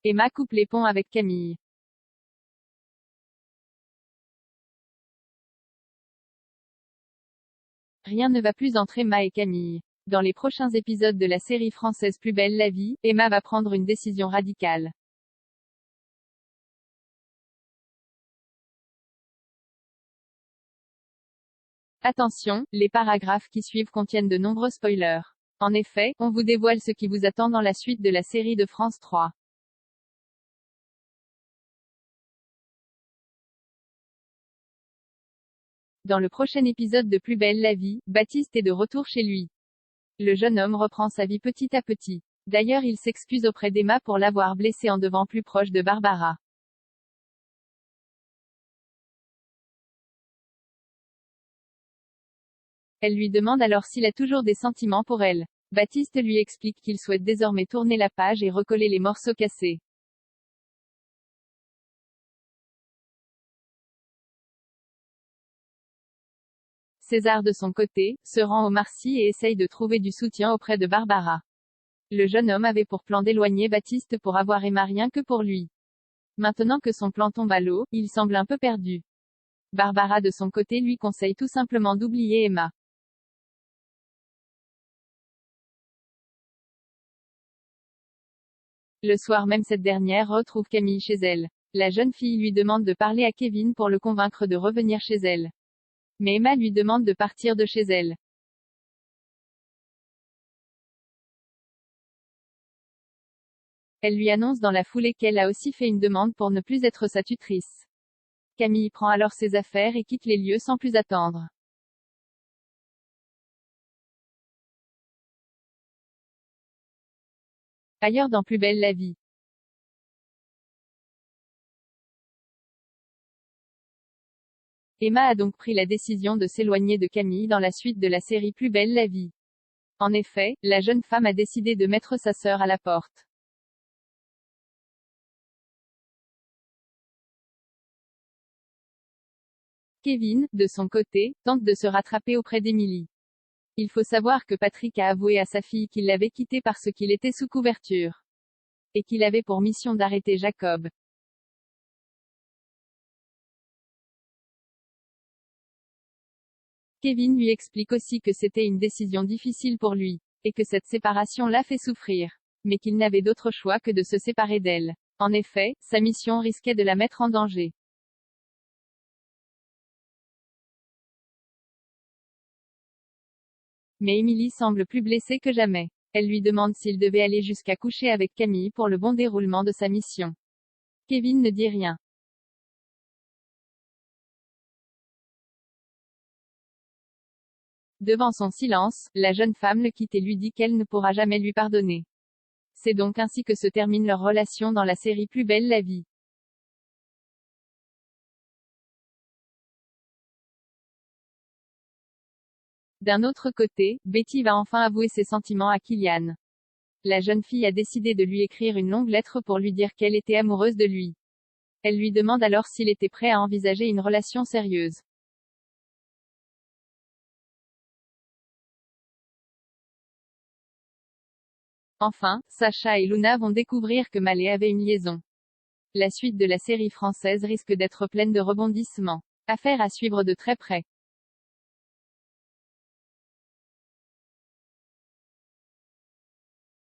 Emma coupe les ponts avec Camille. Rien ne va plus entre Emma et Camille. Dans les prochains épisodes de la série française Plus belle la vie, Emma va prendre une décision radicale. Attention, les paragraphes qui suivent contiennent de nombreux spoilers. En effet, on vous dévoile ce qui vous attend dans la suite de la série de France 3. Dans le prochain épisode de Plus belle la vie, Baptiste est de retour chez lui. Le jeune homme reprend sa vie petit à petit. D'ailleurs, il s'excuse auprès d'Emma pour l'avoir blessé en devenant plus proche de Barbara. Elle lui demande alors s'il a toujours des sentiments pour elle. Baptiste lui explique qu'il souhaite désormais tourner la page et recoller les morceaux cassés. César de son côté, se rend au Marcy et essaye de trouver du soutien auprès de Barbara. Le jeune homme avait pour plan d'éloigner Baptiste pour avoir Emma rien que pour lui. Maintenant que son plan tombe à l'eau, il semble un peu perdu. Barbara de son côté lui conseille tout simplement d'oublier Emma. Le soir même, cette dernière retrouve Camille chez elle. La jeune fille lui demande de parler à Kevin pour le convaincre de revenir chez elle. Mais Emma lui demande de partir de chez elle. Elle lui annonce dans la foulée qu'elle a aussi fait une demande pour ne plus être sa tutrice. Camille prend alors ses affaires et quitte les lieux sans plus attendre. Ailleurs dans Plus belle la vie. Emma a donc pris la décision de s'éloigner de Camille dans la suite de la série Plus belle la vie. En effet, la jeune femme a décidé de mettre sa sœur à la porte. Kevin, de son côté, tente de se rattraper auprès d'Emily. Il faut savoir que Patrick a avoué à sa fille qu'il l'avait quitté parce qu'il était sous couverture. Et qu'il avait pour mission d'arrêter Jacob. Kevin lui explique aussi que c'était une décision difficile pour lui. Et que cette séparation l'a fait souffrir. Mais qu'il n'avait d'autre choix que de se séparer d'elle. En effet, sa mission risquait de la mettre en danger. Mais Emily semble plus blessée que jamais. Elle lui demande s'il devait aller jusqu'à coucher avec Camille pour le bon déroulement de sa mission. Kevin ne dit rien. Devant son silence, la jeune femme le quitte et lui dit qu'elle ne pourra jamais lui pardonner. C'est donc ainsi que se termine leur relation dans la série Plus belle la vie. D'un autre côté, Betty va enfin avouer ses sentiments à Kylian. La jeune fille a décidé de lui écrire une longue lettre pour lui dire qu'elle était amoureuse de lui. Elle lui demande alors s'il était prêt à envisager une relation sérieuse. Enfin, Sacha et Luna vont découvrir que Malé avait une liaison. La suite de la série française risque d'être pleine de rebondissements. Affaire à suivre de très près.